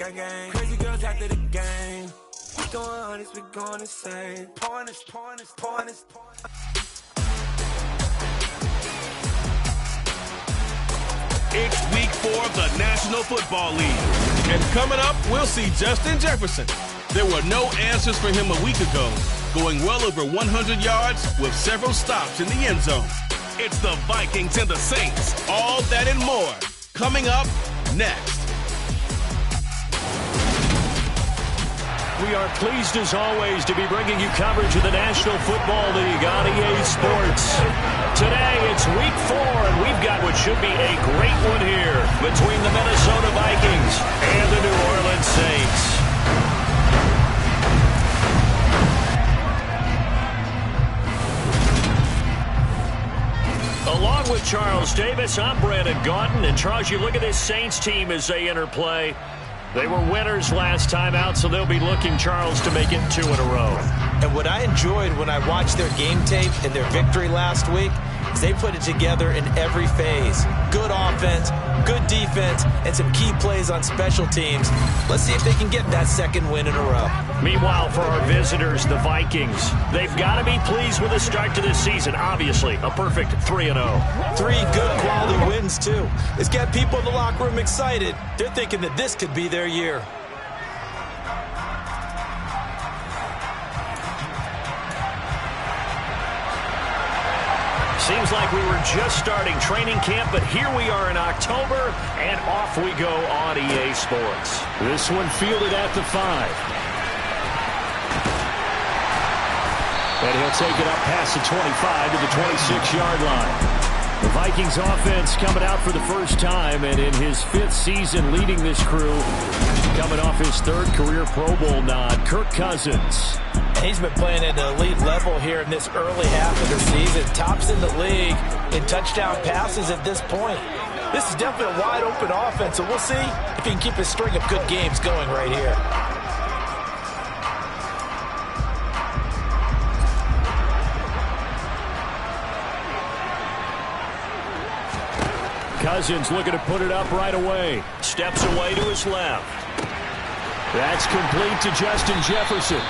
Crazy girls after the game. We going honest, we going insane. Pointers. It's week 4 of the National Football League. And coming up, we'll see Justin Jefferson. There were no answers for him a week ago, going well over 100 yards with several stops in the end zone. It's the Vikings and the Saints. All that and more coming up next. We are pleased, as always, to be bringing you coverage of the National Football League on EA Sports. Today, it's week 4, and we've got what should be a great one here between the Minnesota Vikings and the New Orleans Saints. Along with Charles Davis, I'm Brandon Gaudin. And Charles, you look at this Saints team as they enter play. They were winners last time out, so they'll be looking, Charles, to make it 2 in a row. And what I enjoyed when I watched their game tape and their victory last week is they put it together in every phase. Good offense, good defense, and some key plays on special teams. Let's see if they can get that second win in a row. Meanwhile, for our visitors, the Vikings, they've got to be pleased with the start to this season. Obviously, a perfect 3-0. 3 good quality wins, too. It's got people in the locker room excited. They're thinking that this could be their year. Seems like we were just starting training camp, but here we are in October, and off we go on EA Sports. This one fielded at the 5. And he'll take it up past the 25 to the 26-yard line. The Vikings offense coming out for the first time, and in his 5th season leading this crew, coming off his 3rd career Pro Bowl nod, Kirk Cousins. He's been playing at an elite level here in this early half of the season. Tops in the league in touchdown passes at this point. This is definitely a wide-open offense, so we'll see if he can keep his string of good games going right here. Cousins looking to put it up right away. Steps away to his left. That's complete to Justin Jefferson.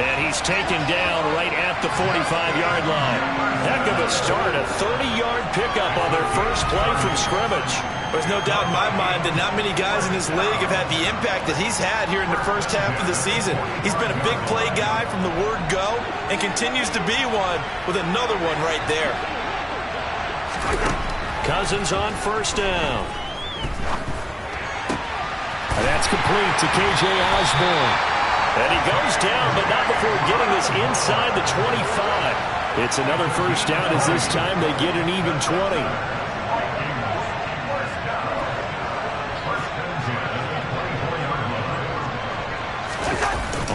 And he's taken down right at the 45-yard line. Heck of a start, a 30-yard pickup on their first play from scrimmage. There's no doubt in my mind that not many guys in this league have had the impact that he's had here in the first half of the season. He's been a big play guy from the word go and continues to be one with another one right there. Cousins on first down. And that's complete to K.J. Osborne. And he goes down, but not before getting this inside the 25. It's another first down as this time they get an even 20.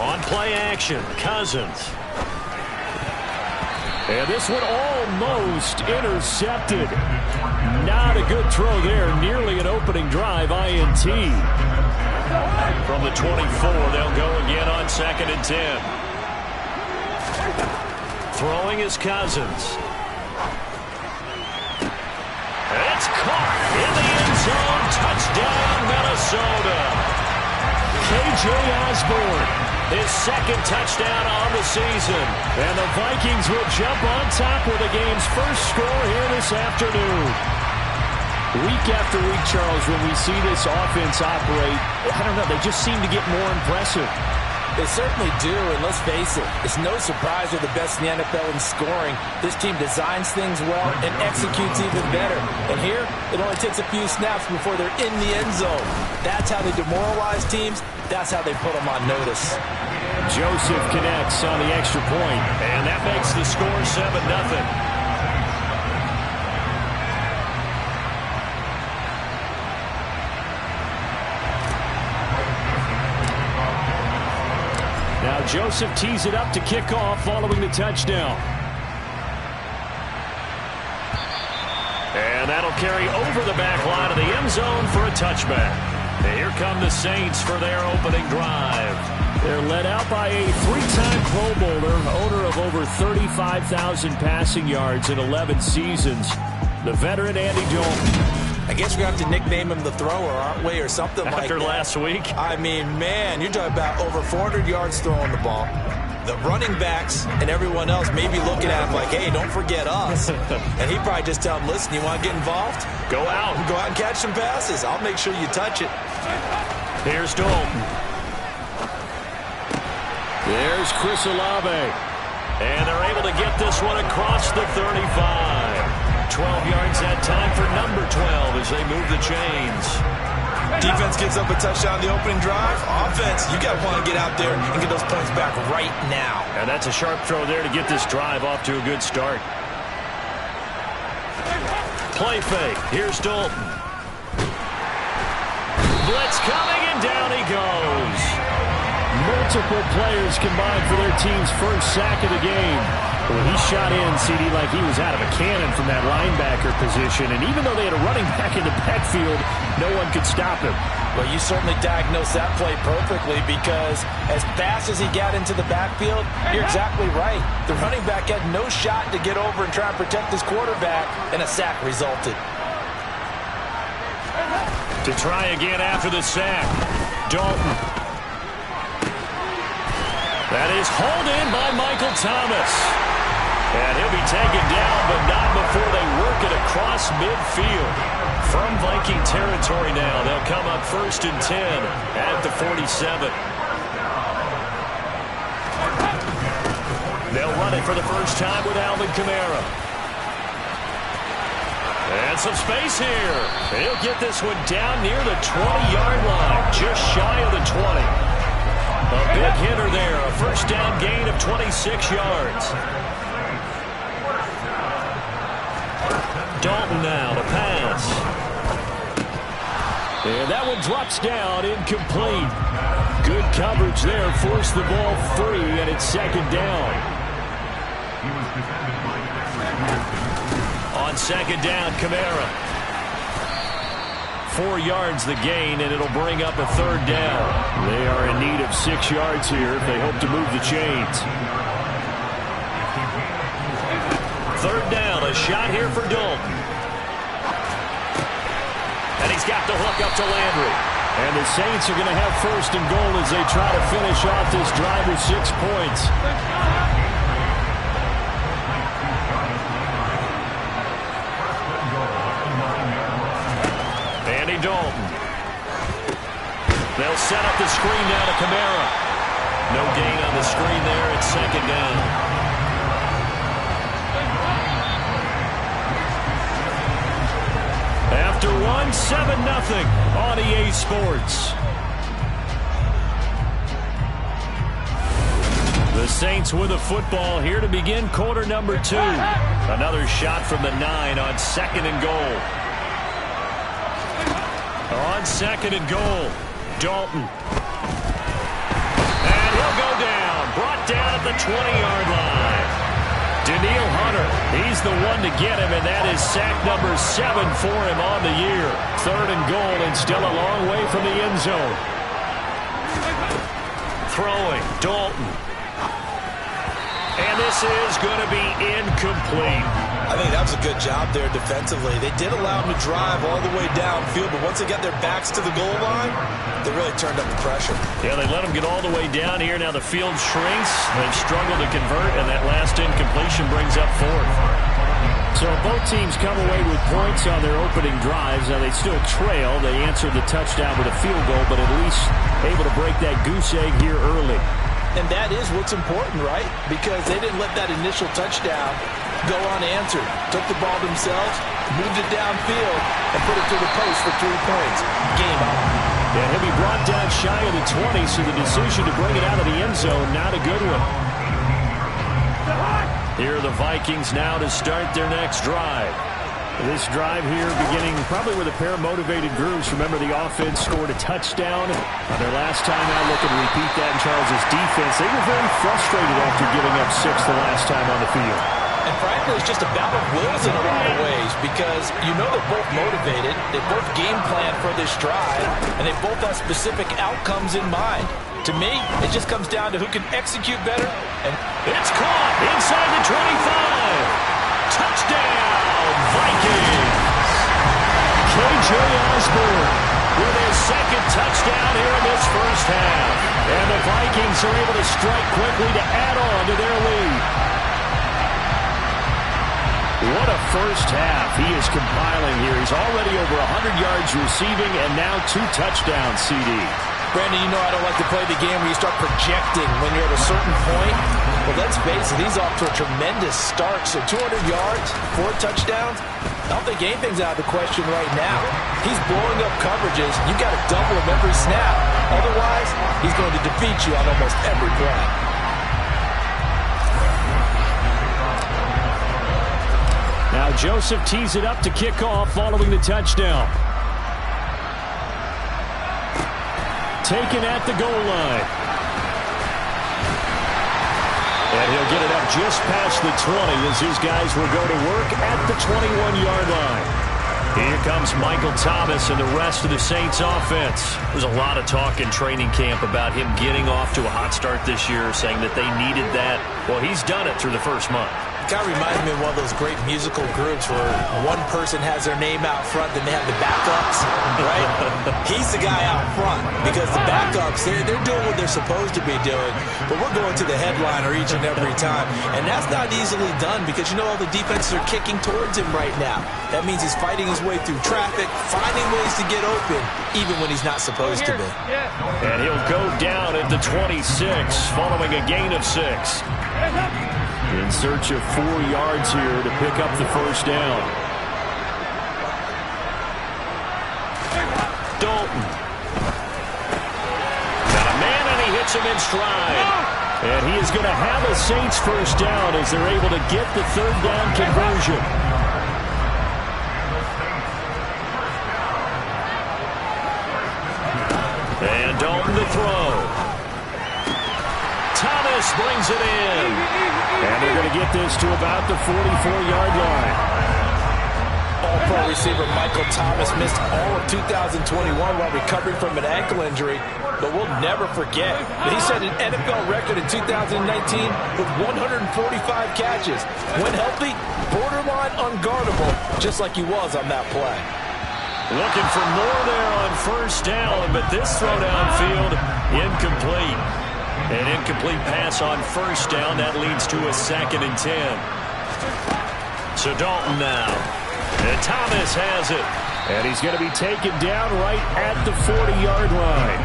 On play action, Cousins. And this one almost intercepted. Not a good throw there. Nearly an opening drive, INT. From the 24, they'll go again on 2nd and 10. Throwing is Cousins. It's caught in the end zone. Touchdown, Minnesota. K.J. Osborne, his 2nd touchdown on the season. And the Vikings will jump on top with the game's first score here this afternoon. Week after week, Charles, when we see this offense operate, I don't know, they just seem to get more impressive. They certainly do, and let's face it, it's no surprise they're the best in the NFL in scoring. This team designs things well and executes even better. And here, it only takes a few snaps before they're in the end zone. That's how they demoralize teams. That's how they put them on notice. Joseph connects on the extra point, and that makes the score 7-0. Now Joseph tees it up to kick off following the touchdown. And that'll carry over the back line of the end zone for a touchback. And here come the Saints for their opening drive. They're led out by a 3-time Pro Bowler, owner of over 35,000 passing yards in 11 seasons, the veteran Andy Dalton. I guess we're going to have to nickname him the thrower, aren't we, or something like that. After last week? I mean, man, you're talking about over 400 yards throwing the ball. The running backs and everyone else may be looking at him like, hey, don't forget us. And he'd probably just tell them, listen, you want to get involved? Go out. Go out and catch some passes. I'll make sure you touch it. Here's Dalton. There's Chris Olave. And they're able to get this one across the 35. 12 yards that time for number 12 as they move the chains. Defense gives up a touchdown on the opening drive. Offense, you got to want to get out there and get those points back right now. And that's a sharp throw there to get this drive off to a good start. Play fake. Here's Dalton. Blitz coming, and down he goes. Multiple players combined for their team's first sack of the game. Well, he shot in, CD, like he was out of a cannon from that linebacker position. And even though they had a running back in the backfield, no one could stop him. Well, you certainly diagnosed that play perfectly because as fast as he got into the backfield, you're exactly right. The running back had no shot to get over and try and protect his quarterback, and a sack resulted. To try again after the sack, Dalton. That is hauled in by Michael Thomas. And he'll be taken down, but not before they work it across midfield. From Viking territory now, they'll come up 1st and 10 at the 47. They'll run it for the first time with Alvin Kamara. And some space here. He'll get this one down near the 20-yard line, just shy of the 20. A big hitter there, a first down gain of 26 yards. Dalton now to pass. And that one drops down, incomplete. Good coverage there, forced the ball free, and it's 2nd down. On 2nd down, Kamara. 4 yards the gain, and it'll bring up a 3rd down. They are in need of 6 yards here if they hope to move the chains. 3rd down, a shot here for Dalton. And he's got the hook up to Landry. And the Saints are going to have 1st and goal as they try to finish off this drive with 6 points. Andy Dalton. They'll set up the screen now to Kamara. No gain on the screen there. It's 2nd down. After one, 7-0 on EA Sports. The Saints with the football here to begin quarter number 2. Another shot from the 9 on 2nd and goal. On 2nd and goal, Dalton. And he'll go down. Brought down at the 20-yard line. Daniil Hunter, he's the one to get him, and that is sack number 7 for him on the year. 3rd and goal, and still a long way from the end zone. Throwing, Dalton. And this is going to be incomplete. I think that was a good job there defensively. They did allow him to drive all the way downfield, but once they got their backs to the goal line, they really turned up the pressure. Yeah, they let him get all the way down here. Now the field shrinks. They've struggled to convert, and that last incompletion brings up 4th. So both teams come away with points on their opening drives. Now they still trail. They answered the touchdown with a field goal, but at least able to break that goose egg here early. And that is what's important, right? Because they didn't let that initial touchdown go unanswered. Took the ball themselves, moved it downfield, and put it through the post for 3 points. Game on. Yeah, he'll be brought down shy of the 20, so the decision to bring it out of the end zone, not a good one. Here are the Vikings now to start their next drive. This drive here beginning probably with a pair of motivated groups. Remember, the offense scored a touchdown on their last time out. Looking to repeat that in Charles' defense. They were very frustrated after giving up 6 the last time on the field. And frankly, it's just a battle of wills in a lot of ways because you know they're both motivated. They both game plan for this drive, and they both have specific outcomes in mind. To me, it just comes down to who can execute better. And it's caught inside the 25. Touchdown, Vikings. K.J. Osborne with his second touchdown here in this first half. And the Vikings are able to strike quickly to add on to their lead. What a first half he is compiling here. He's already over 100 yards receiving and now 2 touchdowns, CD. Brandon, you know I don't like to play the game where you start projecting when you're at a certain point. But let's face it, he's off to a tremendous start. So 200 yards, 4 touchdowns. I don't think anything's out of the question right now. He's blowing up coverages. You got to double him every snap. Otherwise, he's going to defeat you on almost every play. Now Joseph tees it up to kick off following the touchdown. Taken at the goal line. And he'll get it up just past the 20 as his guys will go to work at the 21-yard line. Here comes Michael Thomas and the rest of the Saints offense. There's a lot of talk in training camp about him getting off to a hot start this year, saying that they needed that. Well, he's done it through the first month. Kind of reminds me of one of those great musical groups where one person has their name out front, then they have the backups, right? He's the guy out front because the backups, they're doing what they're supposed to be doing, but we're going to the headliner each and every time, and that's not easily done because, you know, all the defenses are kicking towards him right now. That means he's fighting his way through traffic, finding ways to get open, even when he's not supposed to be. And he'll go down at the 26 following a gain of 6. In search of 4 yards here to pick up the first down. Dalton. Got a man and he hits him in stride. And he is going to have a Saints first down as they're able to get the third down conversion. And Dalton to throw. Thomas brings it in. And they're going to get this to about the 44-yard line. All-pro receiver Michael Thomas missed all of 2021 while recovering from an ankle injury, but we'll never forget that he set an NFL record in 2019 with 145 catches. When healthy, borderline unguardable, just like he was on that play. Looking for more there on first down, but this throw downfield, incomplete. An incomplete pass on first down. That leads to a 2nd and 10. So Dalton now. And Thomas has it. And he's going to be taken down right at the 40-yard line.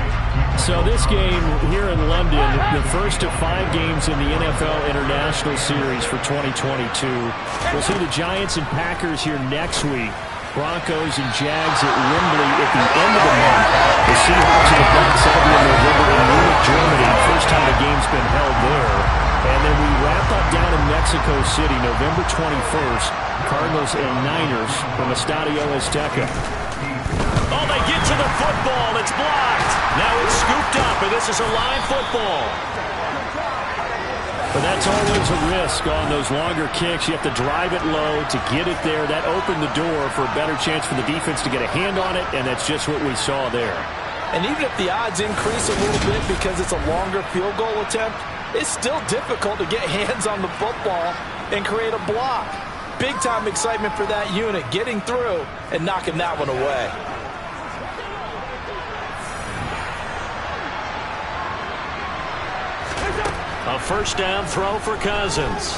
So this game here in London, the first of 5 games in the NFL International Series for 2022. We'll see the Giants and Packers here next week. Broncos and Jags at Wembley at the end of the month. The Seahawks and the Bucs will be in November in Munich, Germany. First time the game's been held there. And then we wrap up down in Mexico City, November 21st. Cardinals and Niners from Estadio Azteca. Oh, they get to the football. It's blocked. Now it's scooped up, and this is a live football. But that's always a risk on those longer kicks. You have to drive it low to get it there. That opened the door for a better chance for the defense to get a hand on it, and that's just what we saw there. And even if the odds increase a little bit because it's a longer field goal attempt, it's still difficult to get hands on the football and create a block. Big-time excitement for that unit, getting through and knocking that one away. A first down throw for Cousins.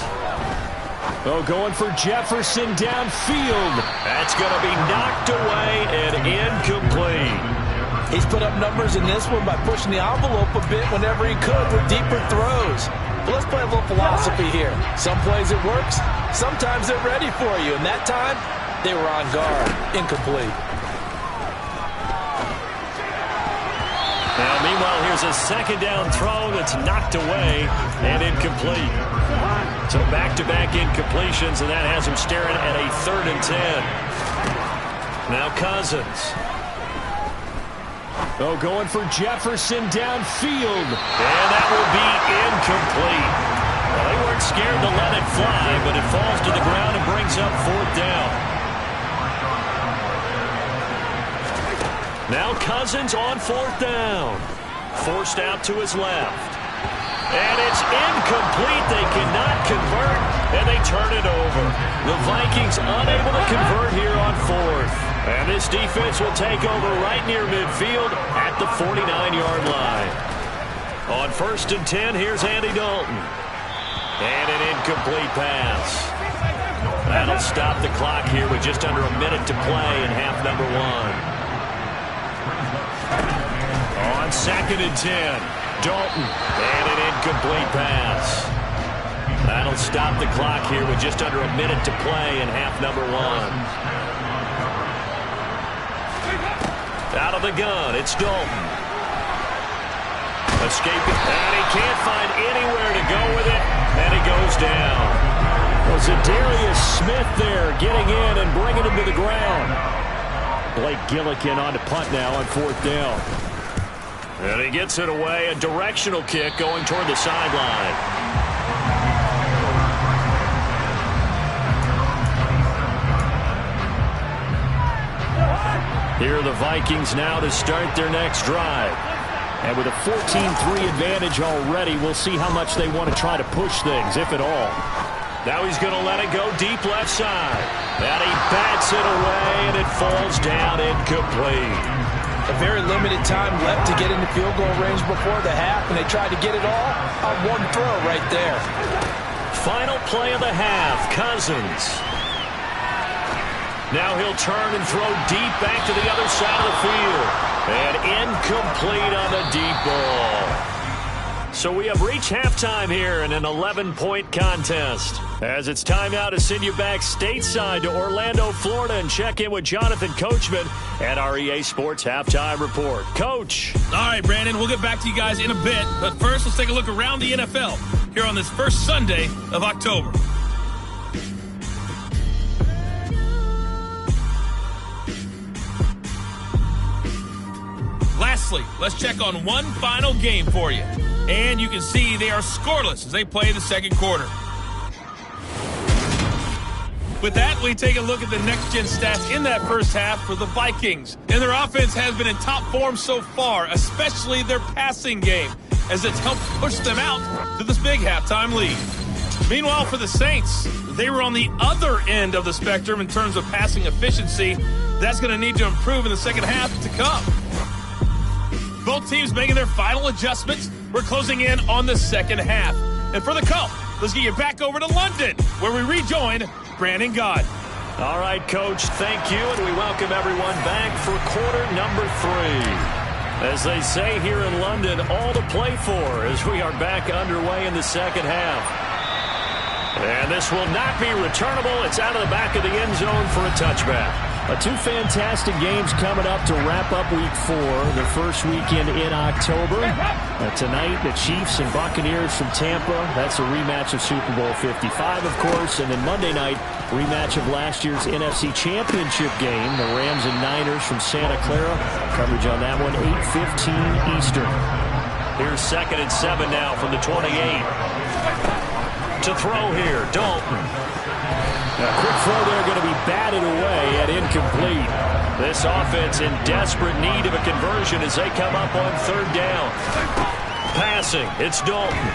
Oh, going for Jefferson downfield. That's going to be knocked away and incomplete. He's put up numbers in this one by pushing the envelope a bit whenever he could with deeper throws. But let's play a little philosophy here. Some plays it works, sometimes they're ready for you. And that time, they were on guard. Incomplete. Now, meanwhile, here's a second down throw that's knocked away and incomplete. So back-to-back incompletions, and that has him staring at a 3rd and 10. Now Cousins. Oh, going for Jefferson downfield. And that will be incomplete. Well, they weren't scared to let it fly, but it falls to the ground and brings up 4th down. Now Cousins on 4th down. Forced out to his left. And it's incomplete. They cannot convert, and they turn it over. The Vikings unable to convert here on fourth. And this defense will take over right near midfield at the 49-yard line. On 1st and 10, here's Andy Dalton. And an incomplete pass. That'll stop the clock here with just under a minute to play in half number 1. On 2nd and 10, Dalton. And an incomplete pass. That'll stop the clock here with just under a minute to play in half number 1. Out of the gun, it's Dalton. Escaping, and he can't find anywhere to go with it, and he goes down. Well, Zadarius Smith there getting in and bringing him to the ground. Blake Gillikin on to punt now on 4th down. And he gets it away, a directional kick going toward the sideline. Here are the Vikings now to start their next drive. And with a 14-3 advantage already, we'll see how much they want to try to push things, if at all. Now he's going to let it go deep left side. And he bats it away, and it falls down incomplete. A very limited time left to get into field goal range before the half, and they tried to get it all on one throw right there. Final play of the half, Cousins. Now he'll turn and throw deep back to the other side of the field. And incomplete on the deep ball. So we have reached halftime here in an 11-point contest. As it's time now to send you back stateside to Orlando, Florida, and check in with Jonathan Coachman at our EA Sports Halftime Report. Coach. All right, Brandon, we'll get back to you guys in a bit. But first, let's take a look around the NFL here on this first Sunday of October. Lastly, let's check on one final game for you. And you can see they are scoreless as they play the second quarter. With that, we take a look at the next-gen stats in that first half for the Vikings. And their offense has been in top form so far, especially their passing game, as it's helped push them out to this big halftime lead. Meanwhile, for the Saints, they were on the other end of the spectrum in terms of passing efficiency. That's going to need to improve in the second half to come. Both teams making their final adjustments. We're closing in on the second half. And for the call, let's get you back over to London, where we rejoin Brandon Gaud. All right, Coach, thank you, and we welcome everyone back for quarter number 3. As they say here in London, all to play for as we are back underway in the second half. And this will not be returnable. It's out of the back of the end zone for a touchback. Two fantastic games coming up to wrap up Week 4, the first weekend in October. Tonight, the Chiefs and Buccaneers from Tampa. That's a rematch of Super Bowl 55, of course. And then Monday night, rematch of last year's NFC Championship game, the Rams and Niners from Santa Clara. Coverage on that one, 8:15 Eastern. Here's 2nd and 7 now from the 28. To throw here, Dalton. A quick throw there going to be batted away and incomplete. This offense in desperate need of a conversion as they come up on 3rd down. Passing, it's Dalton.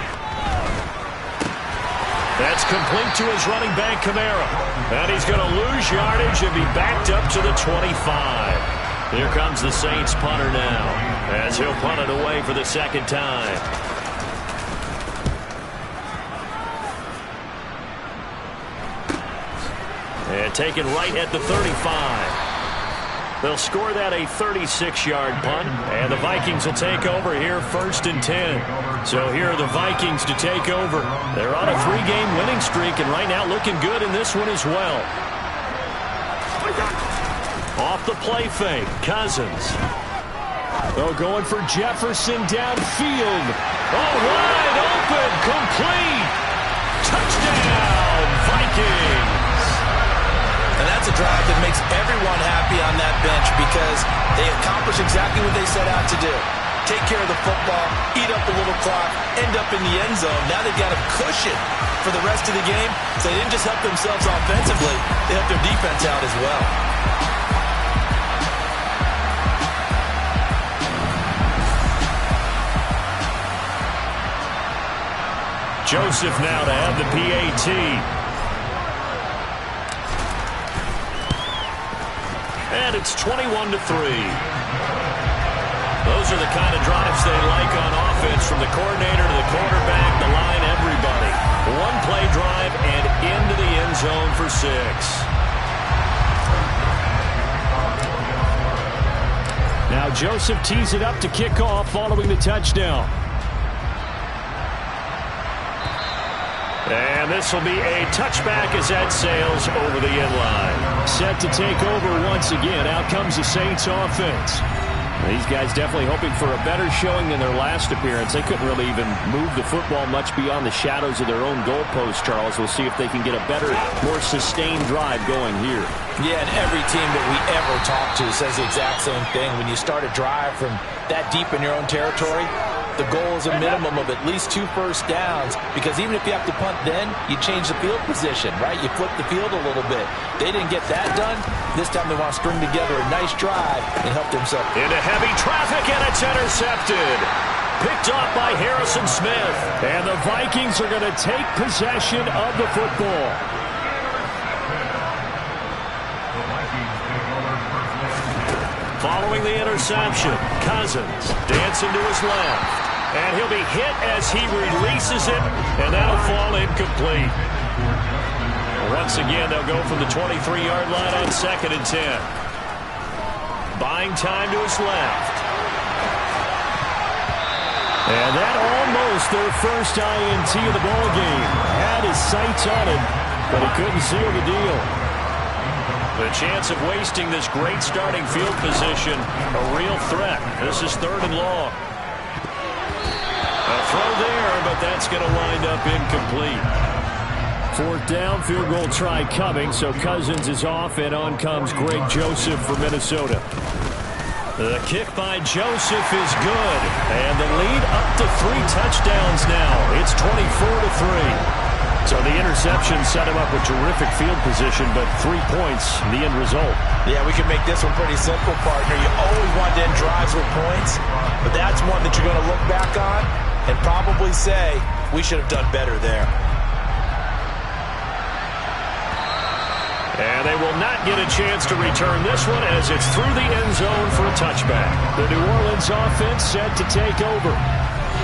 That's complete to his running back, Kamara. And he's going to lose yardage and be backed up to the 25. Here comes the Saints punter now as he'll punt it away for the second time. And taken right at the 35. They'll score that a 36-yard punt. And the Vikings will take over here 1st and 10. So here are the Vikings to take over. They're on a 3-game winning streak and right now looking good in this one as well. Off the play fake, Cousins. Oh, going for Jefferson downfield. Oh, wide open, complete. Touchdown, Vikings. And that's a drive that makes everyone happy on that bench because they accomplish exactly what they set out to do. Take care of the football, eat up a little clock, end up in the end zone. Now they've got a cushion for the rest of the game. So they didn't just help themselves offensively, they helped their defense out as well. Joseph now to have the PAT. And it's 21-3. Those are the kind of drives they like on offense, from the coordinator to the quarterback, the line, everybody. One play drive and into the end zone for 6. Now Joseph tees it up to kick off following the touchdown. And this will be a touchback as that sails over the end line. Set to take over once again. Out comes the Saints offense. These guys definitely hoping for a better showing than their last appearance. They couldn't really even move the football much beyond the shadows of their own goalpost, Charles. We'll see if they can get a better, more sustained drive going here. Yeah, and every team that we ever talk to says the exact same thing. When you start a drive from that deep in your own territory, the goal is a minimum of at least 2 first downs, because even if you have to punt then, you change the field position, right? You flip the field a little bit. They didn't get that done. This time they want to string together a nice drive and help themselves. Into heavy traffic, and it's intercepted. Picked off by Harrison Smith. And the Vikings are going to take possession of the football. Following the interception, Cousins dancing to his left. And he'll be hit as he releases it, and that'll fall incomplete. Once again, they'll go from the 23-yard line on 2nd and 10. Buying time to his left. And that almost their first INT of the ball game. Had his sights on it, but he couldn't seal the deal. The chance of wasting this great starting field position, a real threat. This is 3rd and long. A throw there, but that's going to wind up incomplete. 4th down, field goal try coming, so Cousins is off, and on comes Greg Joseph for Minnesota. The kick by Joseph is good, and the lead up to 3 touchdowns now. It's 24-3. So the interception set him up with terrific field position, but 3 points, the end result. Yeah, we can make this one pretty simple, partner. You always want to end drives with points, but that's one that you're going to look back on and probably say, we should have done better there. And they will not get a chance to return this one, as it's through the end zone for a touchback. The New Orleans offense set to take over.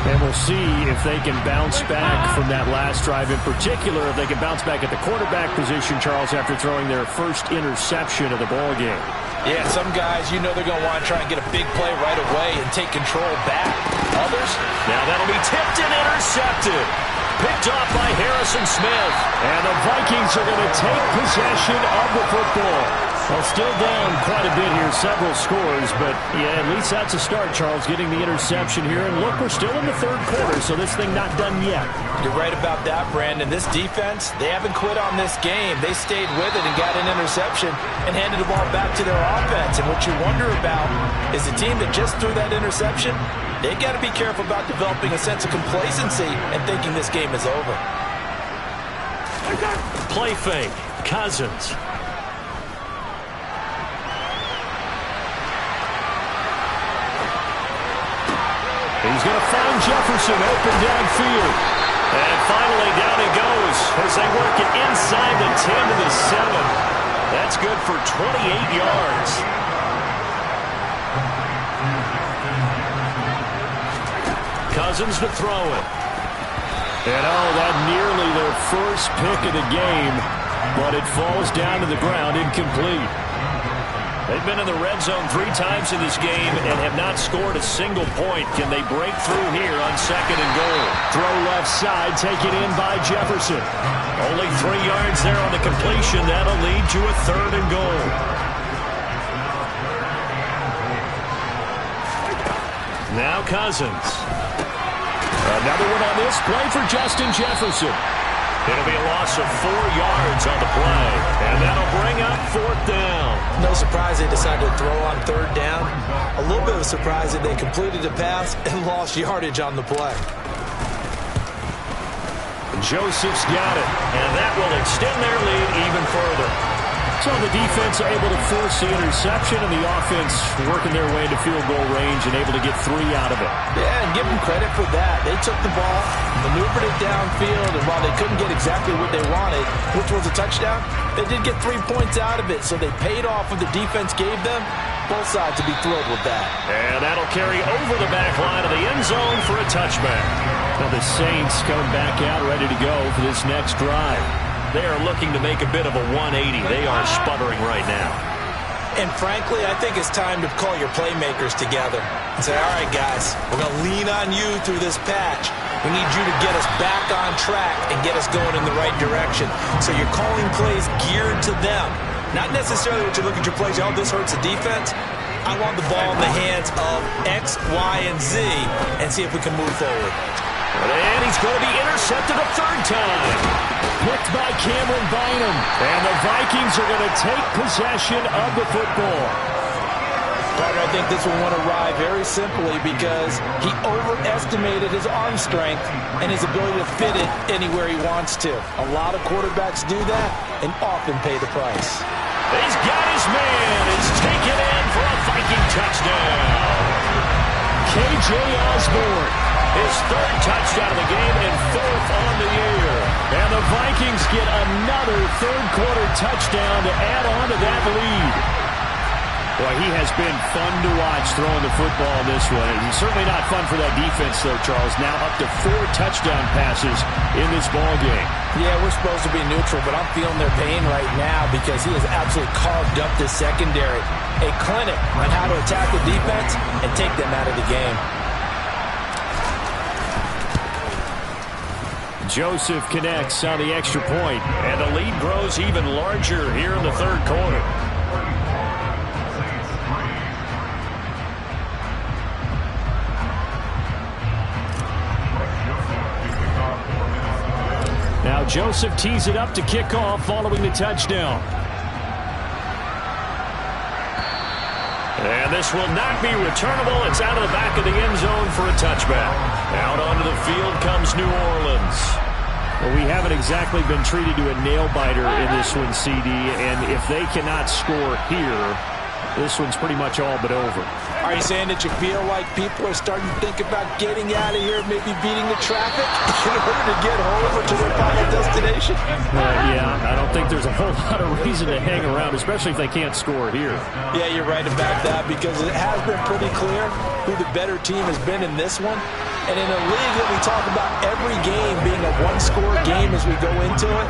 And we'll see if they can bounce back from that last drive, in particular if they can bounce back at the quarterback position, Charles, after throwing their first interception of the ball game. Yeah, some guys, you know they're going to want to try and get a big play right away and take control back. Others? Now that'll be tipped and intercepted. Picked off by Harrison Smith. And the Vikings are going to take possession of the football. Well, still down quite a bit here, several scores, but yeah, at least that's a start, Charles, getting the interception here. And look, we're still in the 3rd quarter, so this thing not done yet. You're right about that, Brandon. This defense, they haven't quit on this game. They stayed with it and got an interception and handed the ball back to their offense. And what you wonder about is the team that just threw that interception, they got to be careful about developing a sense of complacency and thinking this game is over. Play fake, Cousins. He's going to find Jefferson open downfield. And finally down he goes as they work it inside the 10 to the 7. That's good for 28 yards. Cousins to throw it. And oh, that nearly their first pick of the game, but it falls down to the ground incomplete. They've been in the red zone 3 times in this game and have not scored a single point. Can they break through here on 2nd and goal? Throw left side, taken in by Jefferson. Only 3 yards there on the completion. That'll lead to a 3rd and goal. Now Cousins. Another one on this play for Justin Jefferson. It'll be a loss of 4 yards on the play, and that'll bring up 4th down. No surprise they decided to throw on 3rd down. A little bit of a surprise that they completed the pass and lost yardage on the play. Joseph's got it, and that will extend their lead even further. So the defense able to force the interception, and the offense working their way into field goal range and able to get 3 out of it. Yeah, and give them credit for that. They took the ball, maneuvered it downfield, and while they couldn't get exactly what they wanted, which was a touchdown, they did get 3 points out of it, so they paid off what the defense gave them. Both sides to be thrilled with that. And that'll carry over the back line of the end zone for a touchback. Now the Saints coming back out ready to go for this next drive. They are looking to make a bit of a 180. They are sputtering right now. And frankly, I think it's time to call your playmakers together and say, all right, guys, we're going to lean on you through this patch. We need you to get us back on track and get us going in the right direction. So you're calling plays geared to them. Not necessarily what you look at your plays, oh, this hurts the defense. I want the ball in the hands of X, Y, and Z and see if we can move forward. And he's going to be intercepted a 3rd time. Picked by Cameron Bynum. And the Vikings are going to take possession of the football. Partner, I think this one went awry very simply because he overestimated his arm strength and his ability to fit it anywhere he wants to. A lot of quarterbacks do that and often pay the price. He's got his man. It's taken in for a Viking touchdown. K.J. Osborne, his 3rd touchdown of the game and 4th on the year. And the Vikings get another 3rd-quarter touchdown to add on to that lead. Boy, he has been fun to watch throwing the football this way. He's certainly not fun for that defense, though, Charles. Now up to 4 touchdown passes in this ballgame. Yeah, we're supposed to be neutral, but I'm feeling their pain right now because he has absolutely carved up this secondary. A clinic on how to attack the defense and take them out of the game. Joseph connects on the extra point, and the lead grows even larger here in the 3rd quarter. Now Joseph tees it up to kick off following the touchdown. And this will not be returnable. It's out of the back of the end zone for a touchback. Out onto the field comes New Orleans. Well, we haven't exactly been treated to a nail-biter in this one, CD, and if they cannot score here, this one's pretty much all but over. Are you saying that you feel like people are starting to think about getting out of here, maybe beating the traffic in order to get home or to their final destination? Yeah, I don't think there's a whole lot of reason to hang around, especially if they can't score here. Yeah, you're right about that because it has been pretty clear who the better team has been in this one. And in a league that we talk about every game being a one-score game as we go into it,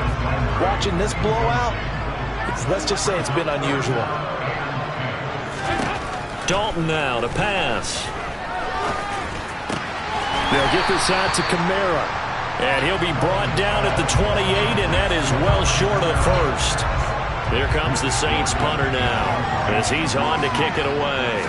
watching this blowout, let's just say it's been unusual. Dalton now to pass. They'll get this out to Kamara. And he'll be brought down at the 28, and that is well short of the 1st. Here comes the Saints punter now as he's on to kick it away.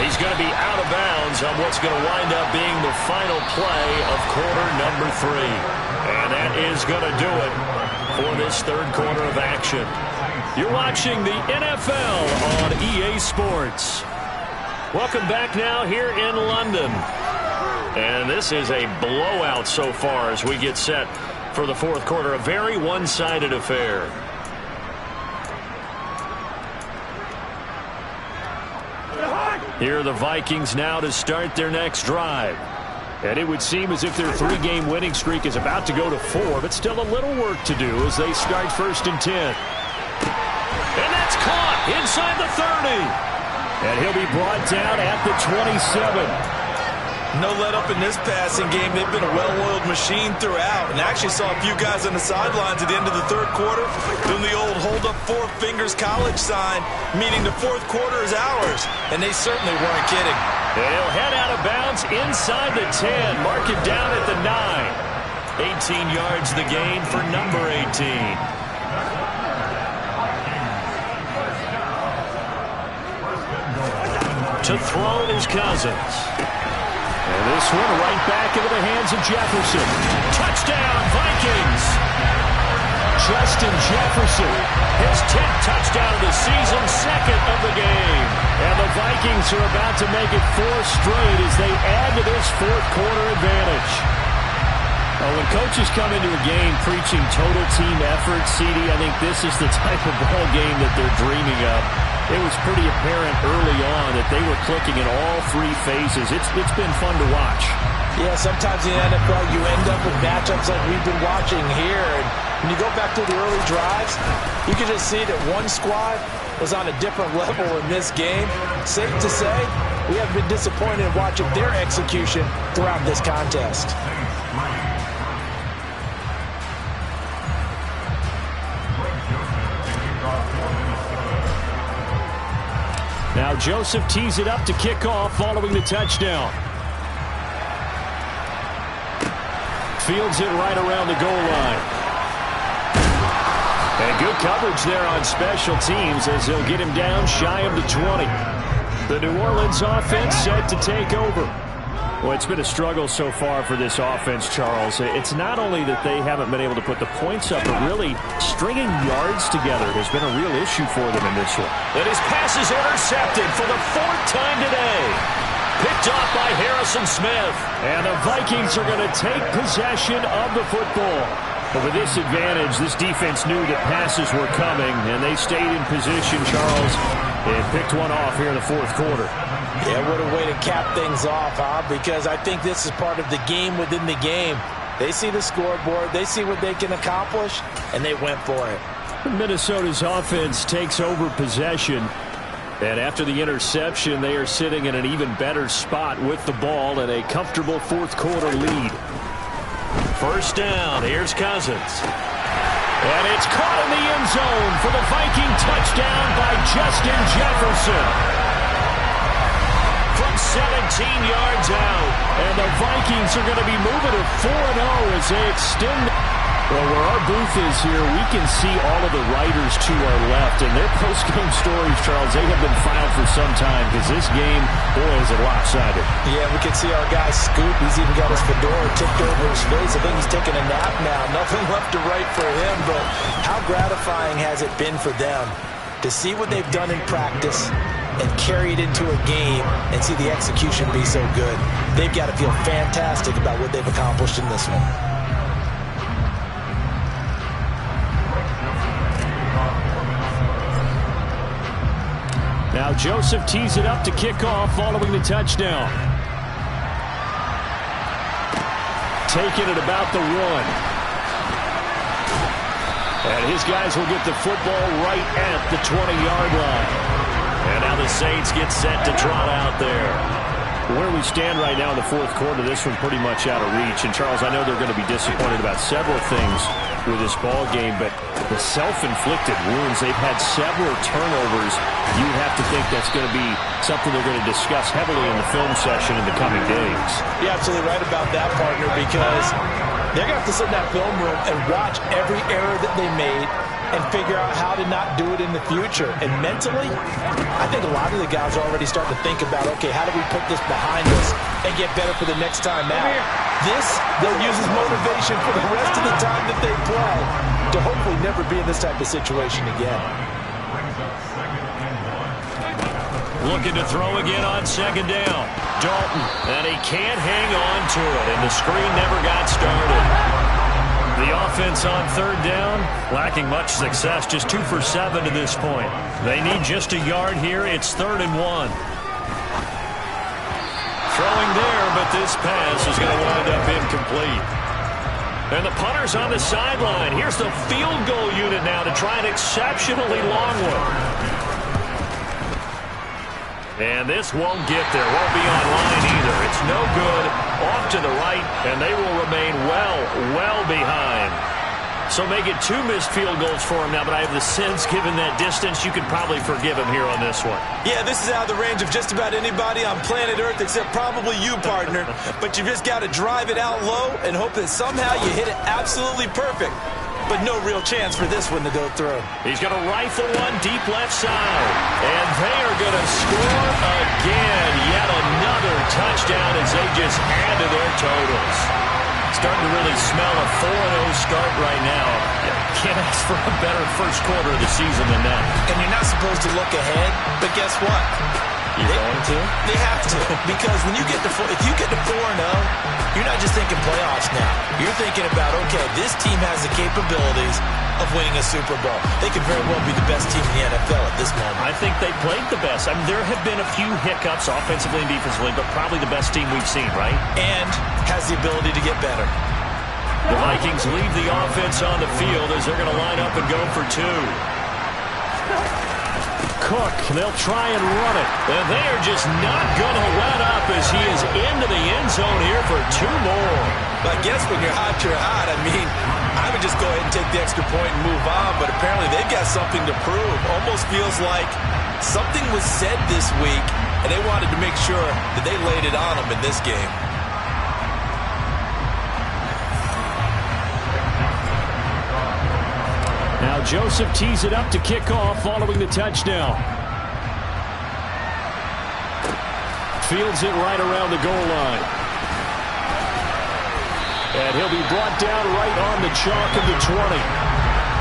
He's going to be out of bounds on what's going to wind up being the final play of quarter number 3. And that is going to do it for this 3rd quarter of action. You're watching the NFL on EA Sports. Welcome back now here in London. And this is a blowout so far as we get set for the 4th quarter. A very one-sided affair. Here are the Vikings now to start their next drive. And it would seem as if their 3-game winning streak is about to go to 4, but still a little work to do as they start 1st and 10. And that's caught inside the 30. And he'll be brought down at the 27. No let up in this passing game. They've been a well-oiled machine throughout. And actually saw a few guys on the sidelines at the end of the 3rd quarter doing the old hold up 4 fingers college sign, meaning the 4th quarter is ours. And they certainly weren't kidding. They'll head out of bounds inside the 10. Mark it down at the 9. 18 yards the gain for number 18. To throw is Cousins. And this one right back into the hands of Jefferson. Touchdown, Vikings! Justin Jefferson. His 10th touchdown of the season, second of the game. And the Vikings are about to make it 4 straight as they add to this fourth quarter advantage. When coaches come into a game preaching total team effort, CD, I think this is the type of ball game that they're dreaming of. It was pretty apparent early on that they were clicking in all 3 phases. It's been fun to watch. Yeah, sometimes in the NFL you end up with matchups like we've been watching here. And when you go back to the early drives, you can just see that one squad was on a different level in this game. Safe to say, we have been disappointed in watching their execution throughout this contest. Now Joseph tees it up to kick off following the touchdown. Fields it right around the goal line. And good coverage there on special teams as they'll get him down shy of the 20. The New Orleans offense set to take over. Well, it's been a struggle so far for this offense, Charles. It's not only that they haven't been able to put the points up, but really stringing yards together has been a real issue for them in this one. And his pass is intercepted for the 4th time today. Picked off by Harrison Smith. And the Vikings are going to take possession of the football. But with this advantage, this defense knew that passes were coming, and they stayed in position, Charles, and picked one off here in the fourth quarter. Yeah, what a way to cap things off, huh? Because I think this is part of the game within the game. They see the scoreboard, they see what they can accomplish, and they went for it. Minnesota's offense takes over possession. And after the interception, they are sitting in an even better spot with the ball and a comfortable fourth quarter lead. First down, here's Cousins. And it's caught in the end zone for the Viking touchdown by Justin Jefferson. From 17 yards out. And the Vikings are going to be moving to 4-0 as they extend. Well, where our booth is here, we can see all of the writers to our left. And their post-game stories, Charles, they have been filed for some time because this game, boy, is it lopsided. Yeah, we can see our guy Scoop. He's even got his fedora tipped over his face. I think he's taking a nap now. Nothing left to write for him, but how gratifying has it been for them to see what they've done in practice and carry it into a game and see the execution be so good. They've got to feel fantastic about what they've accomplished in this one. Now Joseph tees it up to kick off following the touchdown. Taking it about the 1. And his guys will get the football right at the 20-yard line. And now the Saints get set to trot out there. Where we stand right now in the fourth quarter, this one pretty much out of reach. And, Charles, I know they're going to be disappointed about several things with this ball game, but the self-inflicted wounds, they've had several turnovers. You have to think that's going to be something they're going to discuss heavily in the film session in the coming days. You're absolutely right about that, partner, because they're going to have to sit in that film room and watch every error that they made and figure out how to not do it in the future. And mentally, I think a lot of the guys are already starting to think about, okay, how do we put this behind us and get better for the next time out? This, they'll use as motivation for the rest of the time that they play to hopefully never be in this type of situation again. Looking to throw again on second down. Dalton, and he can't hang on to it, and the screen never got started. The offense on third down, lacking much success, just 2 for 7 to this point. They need just a yard here. It's 3rd and 1. Throwing there, but this pass is going to wind up incomplete. And the punter's on the sideline. Here's the field goal unit now to try an exceptionally long one. And this won't get there. Won't be on line either. It's no good. Off to the right, and they will remain well behind. So make it 2 missed field goals for him now, but I have the sense, given that distance, you could probably forgive him here on this one. Yeah, this is out of the range of just about anybody on planet Earth except probably you, partner. But you just got to drive it out low and hope that somehow you hit it absolutely perfect. But no real chance for this one to go through. He's going to rifle one deep left side. And they are going to score again. Yet another touchdown as they just add to their totals. Starting to really smell a 4-0 start right now. Can't ask for a better first quarter of the season than that. And you're not supposed to look ahead, but guess what? You're going to? They have to, because when you get to if you get to 4-0, you're not just thinking playoffs now. You're thinking about, okay, this team has the capabilities of winning a Super Bowl. They could very well be the best team in the NFL at this moment. I think they played the best. I mean, there have been a few hiccups offensively and defensively, but probably the best team we've seen, right? And has the ability to get better. The Vikings leave the offense on the field as they're going to line up and go for two. Cook, they'll try and run it. And they're just not going to let up as he is into the end zone here for two more. But I guess when you're hot, you're hot. I mean, I would just go ahead and take the extra point and move on, but apparently they've got something to prove. Almost feels like something was said this week, and they wanted to make sure that they laid it on them in this game. Now Joseph tees it up to kick off following the touchdown. Fields it right around the goal line. And he'll be brought down right on the chalk of the 20.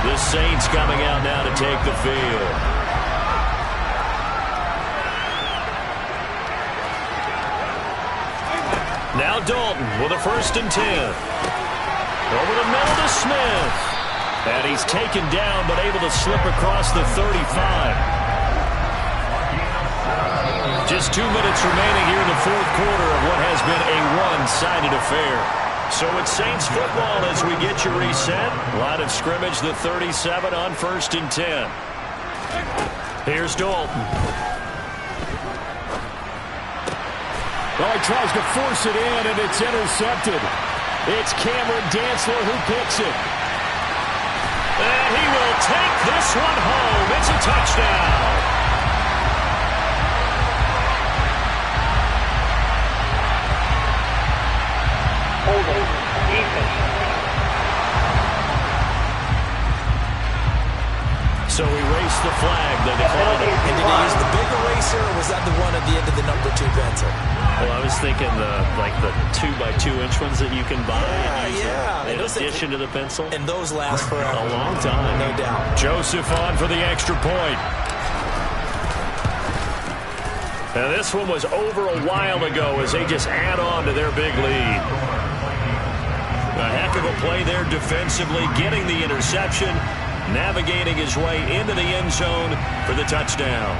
The Saints coming out now to take the field. Now Dalton with a 1st and 10. Over the middle to Smith. And he's taken down, but able to slip across the 35. Just 2 minutes remaining here in the fourth quarter of what has been a one-sided affair. So it's Saints football as we get you reset. Line of scrimmage, the 37 on 1st and 10. Here's Dalton. Well, he tries to force it in, and it's intercepted. It's Cameron Dantzler who picks it. And he will take this one home. It's a touchdown. Holding. Defense. So erase the flag. They declined it. And did they use the big eraser, or was that the one at the end of the number 2 pencil? Well, I was thinking the 2x2 inch ones that you can buy and use in addition to the pencil. And those last for a long time. No doubt. Joseph on for the extra point. Now this one was over a while ago as they just add on to their big lead. A heck of a play there defensively, getting the interception, navigating his way into the end zone for the touchdown.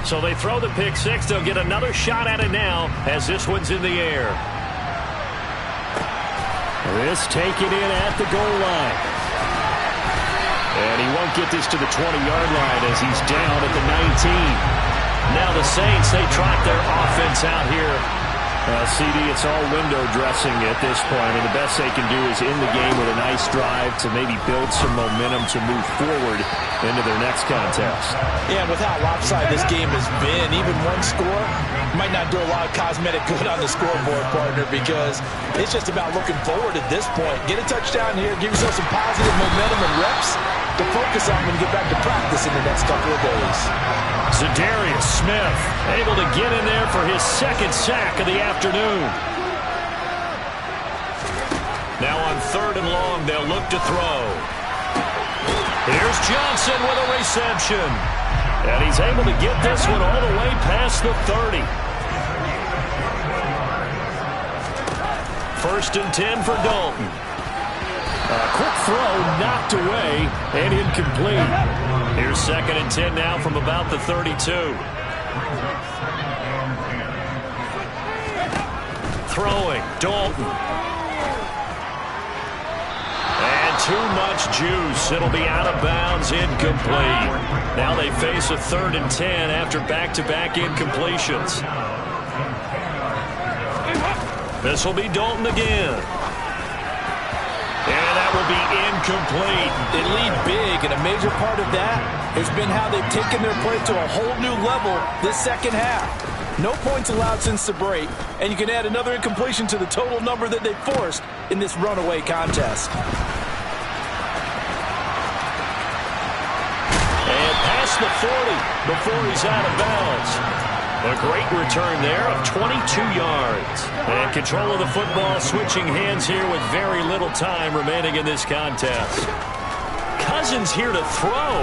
So they throw the pick six. They'll get another shot at it now as this one's in the air. This taken in at the goal line. And he won't get this to the 20-yard line as he's down at the 19. Now the Saints, they trot their offense out here. CD, it's all window dressing at this point, and the best they can do is in the game with a nice drive to maybe build some momentum to move forward into their next contest. Yeah, with how lopsided this game has been, even one score might not do a lot of cosmetic good on the scoreboard, partner, because it's just about looking forward at this point. Get a touchdown here, give yourself some positive momentum and reps to focus on when you get back to practice in the next couple of days. Zadarius Smith able to get in there for his 2nd sack of the afternoon. Now on 3rd and long, they'll look to throw. Here's Johnson with a reception. And he's able to get this one all the way past the 30. 1st and 10 for Dalton. A quick throw knocked away and incomplete. Here's 2nd and 10 now from about the 32. Throwing, Dalton. And too much juice. It'll be out of bounds, incomplete. Now they face a 3rd and 10 after back-to-back incompletions. This will be Dalton again. And that will be incomplete. They lead big, and a major part of that has been how they've taken their play to a whole new level this second half. No points allowed since the break, and you can add another incompletion to the total number that they forced in this runaway contest. And past the 40 before he's out of bounds. A great return there of 22 yards. And control of the football switching hands here with very little time remaining in this contest. Cousins here to throw.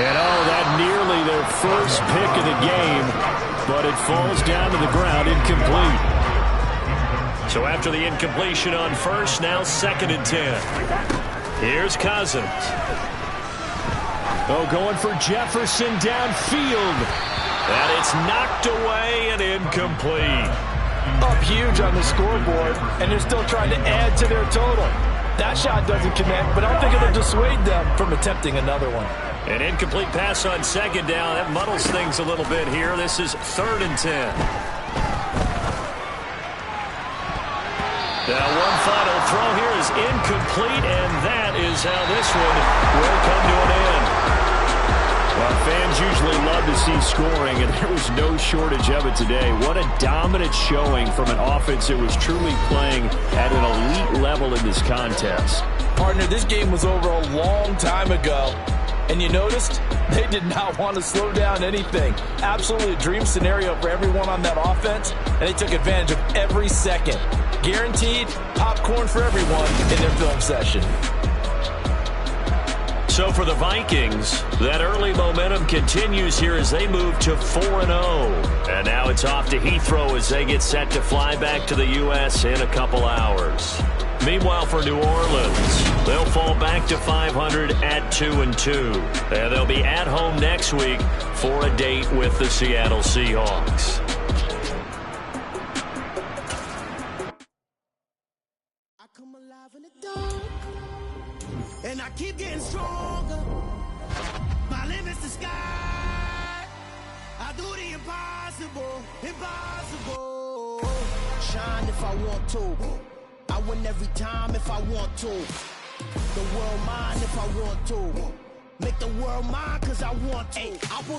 And that nearly their first pick of the game, but it falls down to the ground incomplete. So after the incompletion on first, now 2nd and 10. Here's Cousins. Going for Jefferson downfield. And it's knocked away and incomplete. Up huge on the scoreboard, and they're still trying to add to their total. That shot doesn't connect, but I don't think it'll dissuade them from attempting another one. An incomplete pass on 2nd down. That muddles things a little bit here. This is 3rd and 10. Now one final throw here is incomplete, and that is how this one will come to an end. Well, fans usually love to see scoring, and there was no shortage of it today. What a dominant showing from an offense that was truly playing at an elite level in this contest. Partner, this game was over a long time ago. And you noticed they did not want to slow down anything. Absolutely a dream scenario for everyone on that offense, and they took advantage of every second. Guaranteed popcorn for everyone in their film session. So for the Vikings, that early momentum continues here as they move to 4-0. And now it's off to Heathrow as they get set to fly back to the U.S. in a couple hours. Meanwhile, for New Orleans, they'll fall back to 500 at 2-2. And they'll be at home next week for a date with the Seattle Seahawks. I come alive in the dark, and I keep getting stronger. My limit's the sky. I do the impossible, impossible. Shine if I want to. I win every time if I want to. The world mine if I want to. Make the world mine cause I want to. I pull the